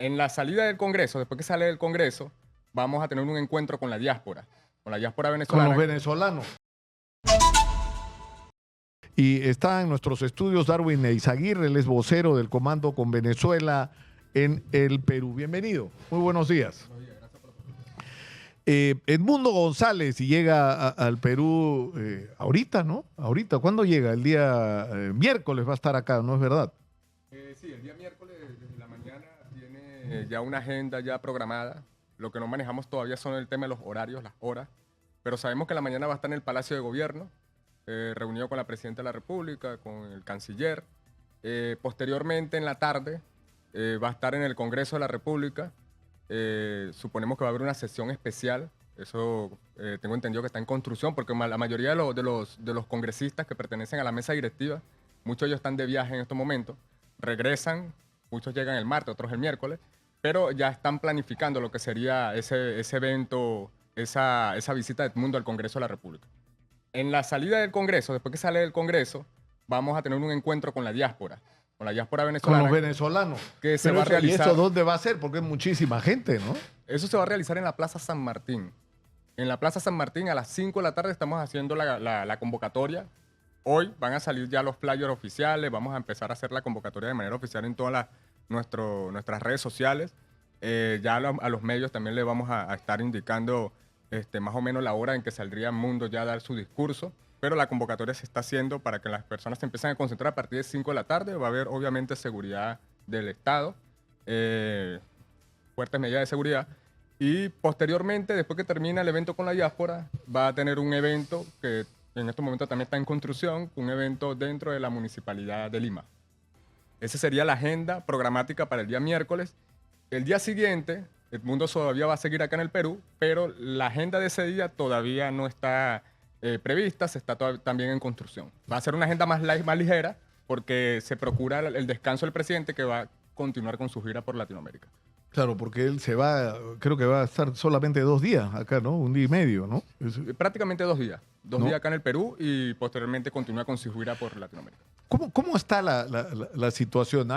En la salida del Congreso, después que sale del Congreso, vamos a tener un encuentro con la diáspora Con venezolana. los venezolanos. Y está en nuestros estudios Darwin Eizaguirre, él es vocero del Comando con Venezuela en el Perú. Bienvenido, muy buenos días. Edmundo González llega al Perú ahorita, ¿no? Ahorita, ¿cuándo llega? El día miércoles va a estar acá, ¿no es verdad? Sí, el día miércoles desde la mañana tiene ya una agenda ya programada. Lo que no manejamos todavía son el tema de los horarios, las horas, pero sabemos que en la mañana va a estar en el Palacio de Gobierno, reunido con la Presidenta de la República, con el Canciller. Posteriormente, en la tarde, va a estar en el Congreso de la República. Suponemos que va a haber una sesión especial. Eso tengo entendido que está en construcción, porque la mayoría de los congresistas que pertenecen a la mesa directiva, muchos de ellos están de viaje en estos momentos, regresan, muchos llegan el martes, otros el miércoles, pero ya están planificando lo que sería ese evento, esa visita de Edmundo al Congreso de la República. En la salida del Congreso, después que sale del Congreso, vamos a tener un encuentro con la diáspora venezolana. Con los venezolanos. Que se va a realizar. ¿Y eso dónde va a ser? Porque es muchísima gente, ¿no? Eso se va a realizar en la Plaza San Martín. En la Plaza San Martín a las 5 de la tarde estamos haciendo la convocatoria. Hoy van a salir ya los flyers oficiales, vamos a empezar a hacer la convocatoria de manera oficial en todas nuestras redes sociales. Ya a los medios también le vamos a estar indicando más o menos la hora en que saldría Mundo ya a dar su discurso, pero la convocatoria se está haciendo para que las personas se empiecen a concentrar a partir de 5 de la tarde. Va a haber obviamente seguridad del Estado, fuertes medidas de seguridad, y posteriormente, después que termina el evento con la diáspora, va a tener un evento que en estos momentos también está en construcción, un evento dentro de la Municipalidad de Lima. Esa sería la agenda programática para el día miércoles. El día siguiente, Edmundo todavía va a seguir acá en el Perú, pero la agenda de ese día todavía no está prevista, se está también en construcción. Va a ser una agenda más ligera porque se procura el descanso del presidente, que va a continuar con su gira por Latinoamérica. Claro, porque él se va, creo que va a estar solamente 2 días acá, ¿no? 1 día y medio, ¿no? Prácticamente 2 días. 2 días acá en el Perú y posteriormente continúa con su gira por Latinoamérica. ¿Cómo está la situación?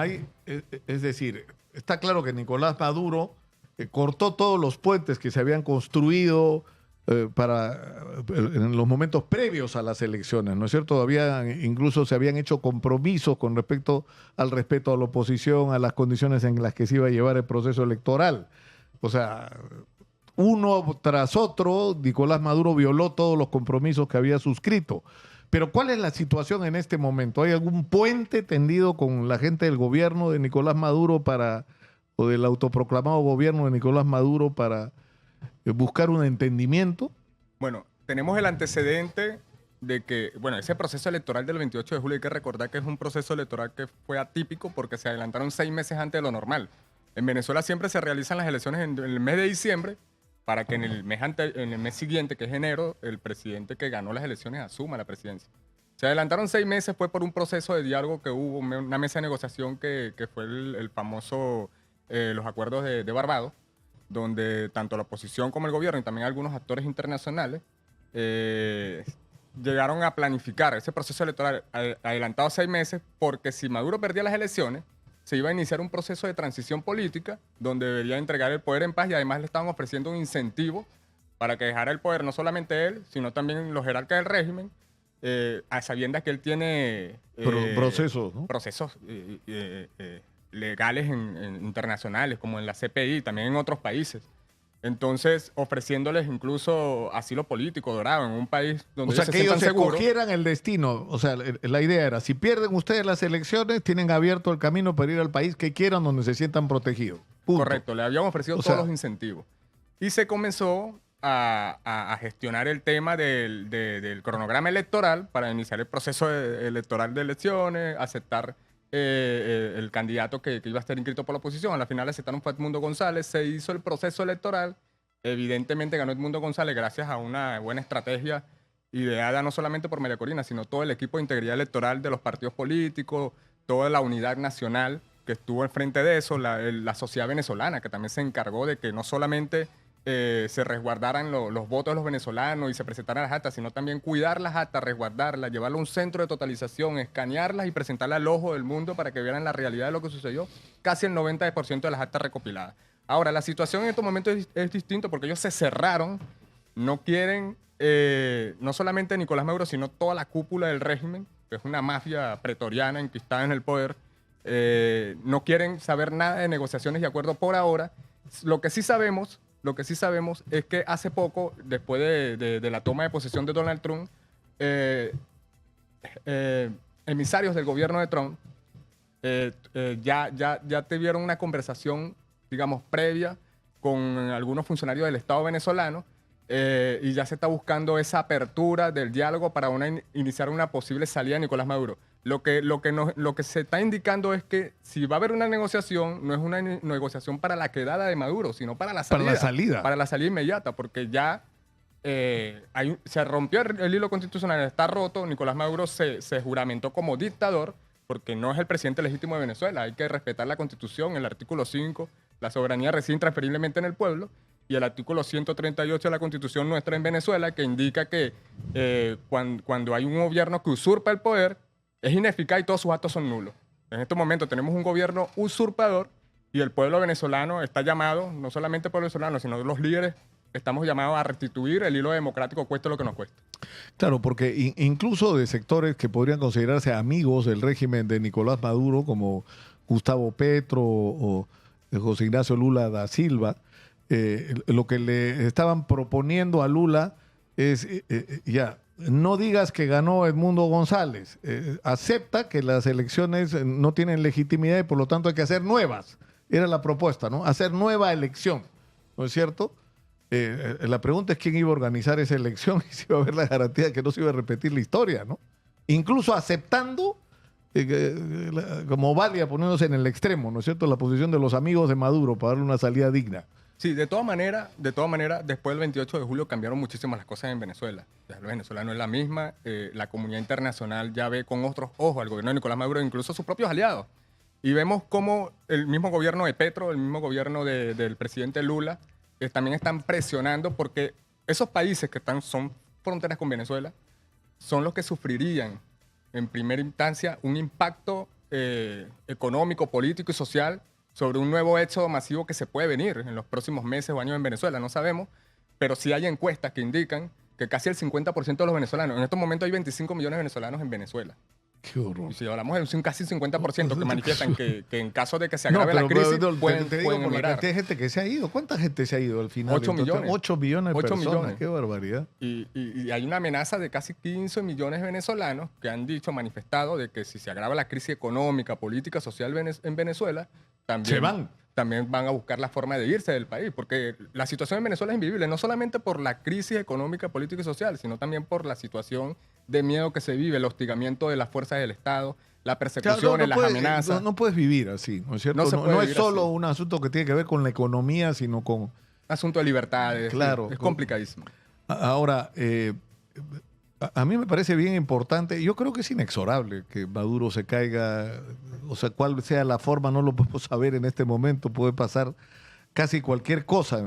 Es decir, está claro que Nicolás Maduro cortó todos los puentes que se habían construido en los momentos previos a las elecciones, ¿no es cierto? Incluso se habían hecho compromisos con respecto al respeto a la oposición, a las condiciones en las que se iba a llevar el proceso electoral. O sea, uno tras otro, Nicolás Maduro violó todos los compromisos que había suscrito. Pero ¿cuál es la situación en este momento? ¿Hay algún puente tendido con la gente del gobierno de Nicolás Maduro o del autoproclamado gobierno de Nicolás Maduro para buscar un entendimiento? Bueno, tenemos el antecedente de que, ese proceso electoral del 28 de julio, hay que recordar que es un proceso electoral que fue atípico porque se adelantaron 6 meses antes de lo normal. En Venezuela siempre se realizan las elecciones en el mes de diciembre para que en el mes siguiente, que es enero, el presidente que ganó las elecciones asuma la presidencia. Se adelantaron 6 meses, fue por un proceso de diálogo que hubo, una mesa de negociación que fue el famoso, los acuerdos de Barbados, donde tanto la oposición como el gobierno y también algunos actores internacionales llegaron a planificar ese proceso electoral adelantado 6 meses, porque si Maduro perdía las elecciones, se iba a iniciar un proceso de transición política donde debería entregar el poder en paz, y además le estaban ofreciendo un incentivo para que dejara el poder no solamente él, sino también los jerarcas del régimen, a sabiendas que él tiene procesos, ¿no? Procesos legales internacionales, como en la CPI, también en otros países. Entonces, ofreciéndoles incluso asilo político dorado en un país donde ellos se sientan seguros. Escogieran el destino. O sea, la idea era, si pierden ustedes las elecciones, tienen abierto el camino para ir al país que quieran, donde se sientan protegidos. Punto. Correcto, le habían ofrecido todos los incentivos. Y se comenzó a gestionar el tema del cronograma electoral para iniciar el proceso electoral de elecciones, aceptar el candidato que iba a estar inscrito por la oposición. A la final aceptaron fue Edmundo González, se hizo el proceso electoral. Evidentemente ganó Edmundo González gracias a una buena estrategia ideada no solamente por María Corina, sino todo el equipo de integridad electoral de los partidos políticos, toda la unidad nacional que estuvo enfrente de eso, la sociedad venezolana, que también se encargó de que no solamente se resguardaran los votos de los venezolanos y se presentaran las actas, sino también cuidar las actas, resguardarlas, llevarlas a un centro de totalización, escanearlas y presentarlas al ojo del mundo para que vieran la realidad de lo que sucedió, casi el 90% de las actas recopiladas. Ahora, la situación en estos momentos es distinta porque ellos se cerraron, no quieren, no solamente Nicolás Maduro, sino toda la cúpula del régimen, que es una mafia pretoriana enquistada en el poder, no quieren saber nada de negociaciones y acuerdos por ahora. Lo que sí sabemos es que hace poco, después de la toma de posesión de Donald Trump, emisarios del gobierno de Trump ya tuvieron una conversación, digamos, previa con algunos funcionarios del Estado venezolano y ya se está buscando esa apertura del diálogo para iniciar una posible salida de Nicolás Maduro. Lo que se está indicando es que si va a haber una negociación, no es una negociación para la quedada de Maduro, sino para la salida. Para la salida. Para la salida inmediata, porque ya se rompió el hilo constitucional, está roto. Nicolás Maduro se juramentó como dictador, porque no es el presidente legítimo de Venezuela. Hay que respetar la Constitución, el artículo 5, la soberanía reside intransferiblemente en el pueblo, y el artículo 138 de la Constitución nuestra en Venezuela, que indica que cuando hay un gobierno que usurpa el poder, es ineficaz y todos sus actos son nulos. En estos momentos tenemos un gobierno usurpador y el pueblo venezolano está llamado, no solamente el pueblo venezolano, sino los líderes, estamos llamados a restituir el hilo democrático, cueste lo que nos cueste. Claro, porque incluso de sectores que podrían considerarse amigos del régimen de Nicolás Maduro, como Gustavo Petro o José Ignacio Lula da Silva, lo que le estaban proponiendo a Lula es, no digas que ganó Edmundo González, acepta que las elecciones no tienen legitimidad y por lo tanto hay que hacer nuevas. Era la propuesta, ¿no? Hacer nueva elección, ¿no es cierto? La pregunta es quién iba a organizar esa elección y si iba a haber la garantía de que no se iba a repetir la historia, ¿no? Incluso aceptando, como Valia poniéndose en el extremo, ¿no es cierto?, la posición de los amigos de Maduro para darle una salida digna. Sí, de todas maneras, después del 28 de julio cambiaron muchísimas las cosas en Venezuela. Ya el venezolano es la misma, la comunidad internacional ya ve con otros ojos al gobierno de Nicolás Maduro, incluso a sus propios aliados. Y vemos cómo el mismo gobierno de Petro, el mismo gobierno del presidente Lula, también están presionando porque esos países que son fronteras con Venezuela son los que sufrirían en primera instancia un impacto económico, político y social sobre un nuevo éxodo masivo que se puede venir en los próximos meses o años en Venezuela. No sabemos, pero sí hay encuestas que indican que casi el 50% de los venezolanos, en estos momentos hay 25 millones de venezolanos en Venezuela. Qué horror. Y si hablamos de un casi 50% que manifiestan que en caso de que se agrave la crisis pueden por la emigrar. cantidad de gente que se ha ido. ¿Cuánta gente se ha ido al final? 8 millones. 8 millones de 8 personas. millones. Qué barbaridad. Y hay una amenaza de casi 15 millones de venezolanos que han manifestado de que si se agrava la crisis económica, política, social en Venezuela, también van a buscar la forma de irse del país, porque la situación en Venezuela es invivible, no solamente por la crisis económica, política y social, sino también por la situación de miedo que se vive, el hostigamiento de las fuerzas del Estado, la persecución, las amenazas. No puedes vivir así, ¿no es cierto? No es solo un asunto que tiene que ver con la economía, sino con... Asunto de libertades. Claro. Es complicadísimo. Ahora, a mí me parece bien importante, yo creo que es inexorable que Maduro se caiga, o sea, cuál sea la forma, no lo podemos saber en este momento, puede pasar casi cualquier cosa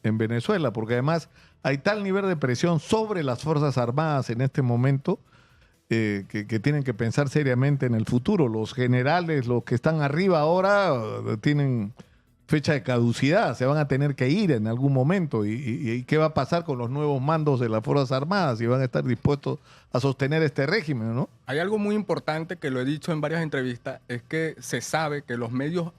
en Venezuela, porque además hay tal nivel de presión sobre las Fuerzas Armadas en este momento que tienen que pensar seriamente en el futuro. Los generales, los que están arriba ahora, tienen fecha de caducidad, se van a tener que ir en algún momento. ¿Y qué va a pasar con los nuevos mandos de las Fuerzas Armadas? Si van a estar dispuestos a sostener este régimen, ¿no? Hay algo muy importante que lo he dicho en varias entrevistas, es que se sabe que los medios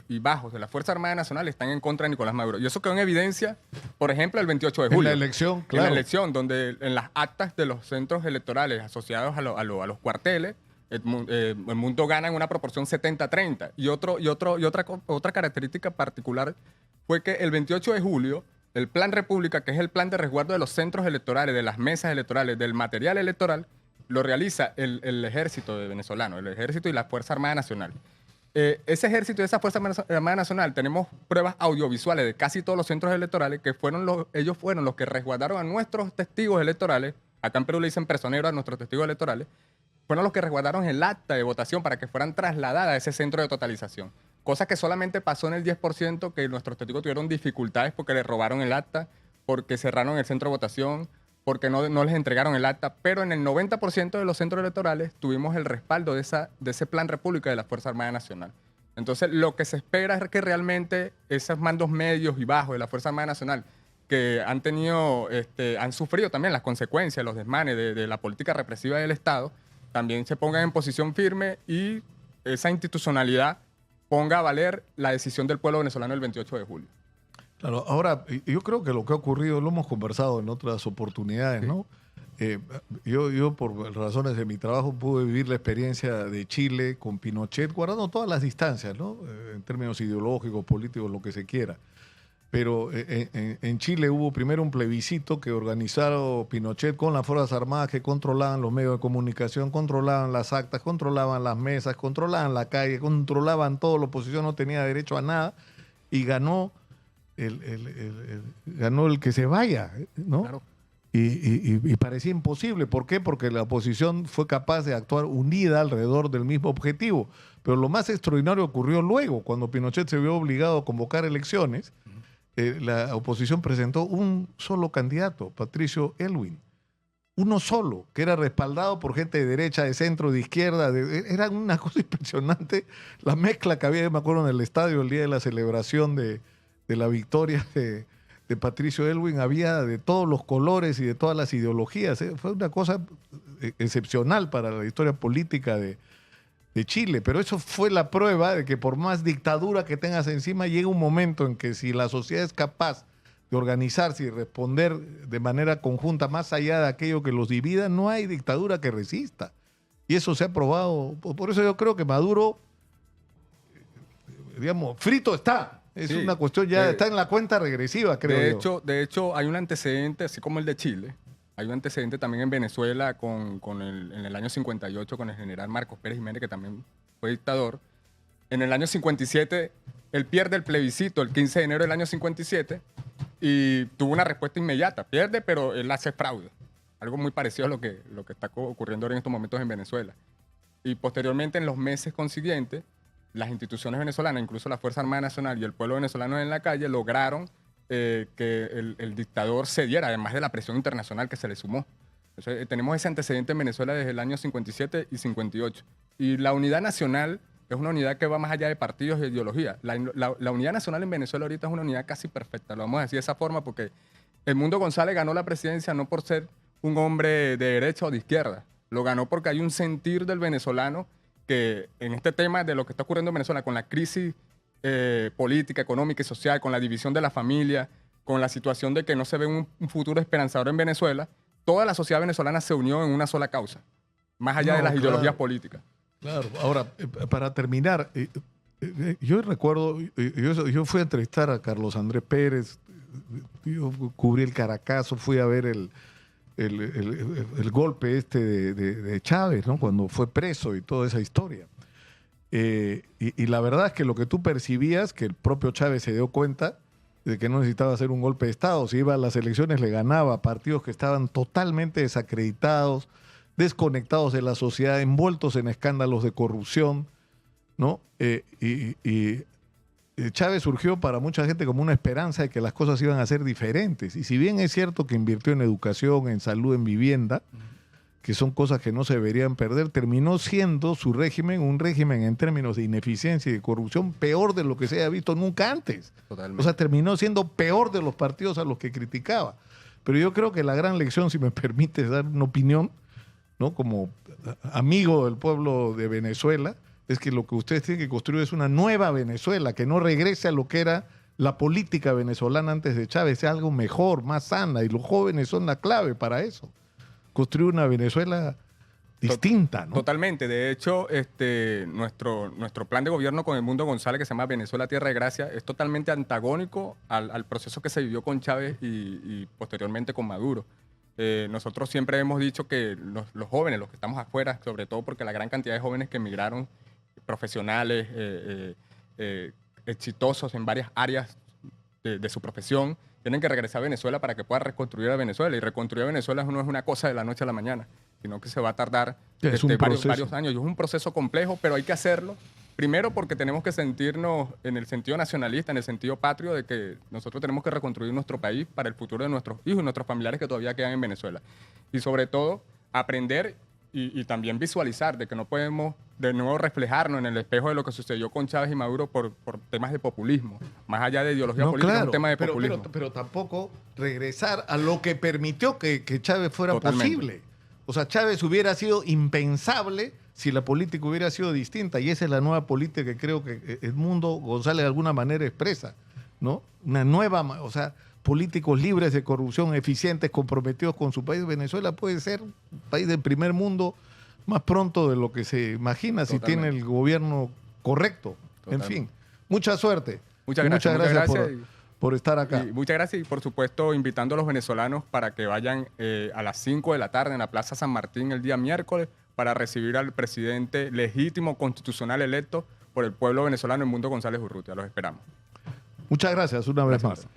y bajos de la Fuerza Armada Nacional están en contra de Nicolás Maduro. Y eso quedó en evidencia, por ejemplo, el 28 de julio. En la elección, claro. En la elección, donde en las actas de los centros electorales asociados a los cuarteles, el mundo gana en una proporción 70-30. Y otra característica particular fue que el 28 de julio, el Plan República, que es el plan de resguardo de los centros electorales, de las mesas electorales, del material electoral, lo realiza el ejército venezolano, el ejército y la Fuerza Armada Nacional. Ese ejército y esa Fuerza Armada Nacional, tenemos pruebas audiovisuales de casi todos los centros electorales que ellos fueron los que resguardaron a nuestros testigos electorales. Acá en Perú le dicen personeros a nuestros testigos electorales. Fueron los que resguardaron el acta de votación para que fueran trasladadas a ese centro de totalización. cosa que solamente pasó en el 10%, que nuestros testigos tuvieron dificultades porque le robaron el acta, porque cerraron el centro de votación, porque no les entregaron el acta, pero en el 90% de los centros electorales tuvimos el respaldo de ese Plan República de la Fuerza Armada Nacional. Entonces, lo que se espera es que realmente esos mandos medios y bajos de la Fuerza Armada Nacional, que han tenido, han sufrido también las consecuencias, los desmanes de la política represiva del Estado, también se pongan en posición firme y esa institucionalidad ponga a valer la decisión del pueblo venezolano el 28 de julio. Claro, ahora, yo creo que lo que ha ocurrido, lo hemos conversado en otras oportunidades, ¿no? Yo, por razones de mi trabajo, pude vivir la experiencia de Chile con Pinochet, guardando todas las distancias, ¿no? En términos ideológicos, políticos, lo que se quiera. Pero en Chile hubo primero un plebiscito que organizaron Pinochet con las Fuerzas Armadas que controlaban los medios de comunicación, controlaban las actas, controlaban las mesas, controlaban la calle, controlaban todo, la oposición no tenía derecho a nada y ganó ganó el que se vaya, ¿no? Claro. Y parecía imposible. ¿Por qué? Porque la oposición fue capaz de actuar unida alrededor del mismo objetivo. Pero lo más extraordinario ocurrió luego, cuando Pinochet se vio obligado a convocar elecciones. La oposición presentó un solo candidato, Patricio Aylwin. Uno solo, que era respaldado por gente de derecha, de centro, de izquierda. Era una cosa impresionante la mezcla que había, yo me acuerdo, en el estadio el día de la celebración de la victoria de Patricio Aylwin. Había de todos los colores y de todas las ideologías. Fue una cosa excepcional para la historia política de Chile, pero eso fue la prueba de que por más dictadura que tengas encima, llega un momento en que si la sociedad es capaz de organizarse y responder de manera conjunta más allá de aquello que los divida, no hay dictadura que resista. Y eso se ha probado. Por eso yo creo que Maduro, digamos, frito está. Es una cuestión ya, está en la cuenta regresiva, creo yo. De hecho, hay un antecedente, así como el de Chile. Hay un antecedente también en Venezuela en el año 58 con el general Marcos Pérez Jiménez, que también fue dictador. En el año 57, él pierde el plebiscito el 15 de enero del año 57 y tuvo una respuesta inmediata. Pierde, pero él hace fraude. Algo muy parecido a lo que está ocurriendo ahora en estos momentos en Venezuela. Y posteriormente, en los meses consiguientes, las instituciones venezolanas, incluso la Fuerza Armada Nacional y el pueblo venezolano en la calle, lograron que el dictador cediera, además de la presión internacional que se le sumó. Entonces, tenemos ese antecedente en Venezuela desde el año 57 y 58. Y la unidad nacional es una unidad que va más allá de partidos e ideología. La unidad nacional en Venezuela ahorita es una unidad casi perfecta, lo vamos a decir de esa forma, porque Edmundo González ganó la presidencia no por ser un hombre de derecha o de izquierda, lo ganó porque hay un sentir del venezolano que en este tema de lo que está ocurriendo en Venezuela, con la crisis política, económica y social, con la división de la familia, con la situación de que no se ve un futuro esperanzador en Venezuela, toda la sociedad venezolana se unió en una sola causa, más allá de las ideologías políticas. Claro. Ahora, para terminar, yo recuerdo, yo fui a entrevistar a Carlos Andrés Pérez, yo cubrí el Caracazo, fui a ver el golpe de Chávez, ¿no? Cuando fue preso y toda esa historia. Y la verdad es que lo que tú percibías, que el propio Chávez se dio cuenta de que no necesitaba hacer un golpe de Estado. Si iba a las elecciones le ganaba a partidos que estaban totalmente desacreditados, desconectados de la sociedad, envueltos en escándalos de corrupción, ¿no? Chávez surgió para mucha gente como una esperanza de que las cosas iban a ser diferentes. Y si bien es cierto que invirtió en educación, en salud, en vivienda, que son cosas que no se deberían perder, terminó siendo su régimen un régimen en términos de ineficiencia y de corrupción peor de lo que se haya visto nunca antes. Totalmente. O sea, terminó siendo peor de los partidos a los que criticaba. Pero yo creo que la gran lección, si me permites dar una opinión, ¿no? Como amigo del pueblo de Venezuela, es que lo que ustedes tienen que construir es una nueva Venezuela, que no regrese a lo que era la política venezolana antes de Chávez, sea algo mejor, más sana, y los jóvenes son la clave para eso. Construir una Venezuela distinta, ¿no? Totalmente. De hecho, nuestro plan de gobierno con Edmundo González, que se llama Venezuela Tierra de Gracia, es totalmente antagónico al proceso que se vivió con Chávez y posteriormente con Maduro. Nosotros siempre hemos dicho que los jóvenes, los que estamos afuera, sobre todo porque la gran cantidad de jóvenes que emigraron, profesionales, exitosos en varias áreas de su profesión, tienen que regresar a Venezuela para que pueda reconstruir a Venezuela. Y reconstruir a Venezuela no es una cosa de la noche a la mañana, sino que se va a tardar varios años. Y es un proceso complejo, pero hay que hacerlo. Primero porque tenemos que sentirnos en el sentido nacionalista, en el sentido patrio de que nosotros tenemos que reconstruir nuestro país para el futuro de nuestros hijos y nuestros familiares que todavía quedan en Venezuela. Y sobre todo, aprender y también visualizar de que no podemos de nuevo reflejarnos en el espejo de lo que sucedió con Chávez y Maduro por temas de populismo. Más allá de ideología política, es un tema de populismo. Pero tampoco regresar a lo que permitió que Chávez fuera Totalmente. posible. O sea, Chávez hubiera sido impensable si la política hubiera sido distinta. Y esa es la nueva política que creo que Edmundo González de alguna manera expresa, ¿no? Una nueva, o sea, políticos libres de corrupción, eficientes, comprometidos con su país. Venezuela puede ser un país del primer mundo más pronto de lo que se imagina si tiene el gobierno correcto. En fin, mucha suerte. Muchas gracias. Por estar acá. Y muchas gracias y por supuesto invitando a los venezolanos para que vayan a las 5 de la tarde en la Plaza San Martín el día miércoles para recibir al presidente legítimo constitucional electo por el pueblo venezolano, Edmundo González Urrutia. Los esperamos. Muchas gracias una vez más.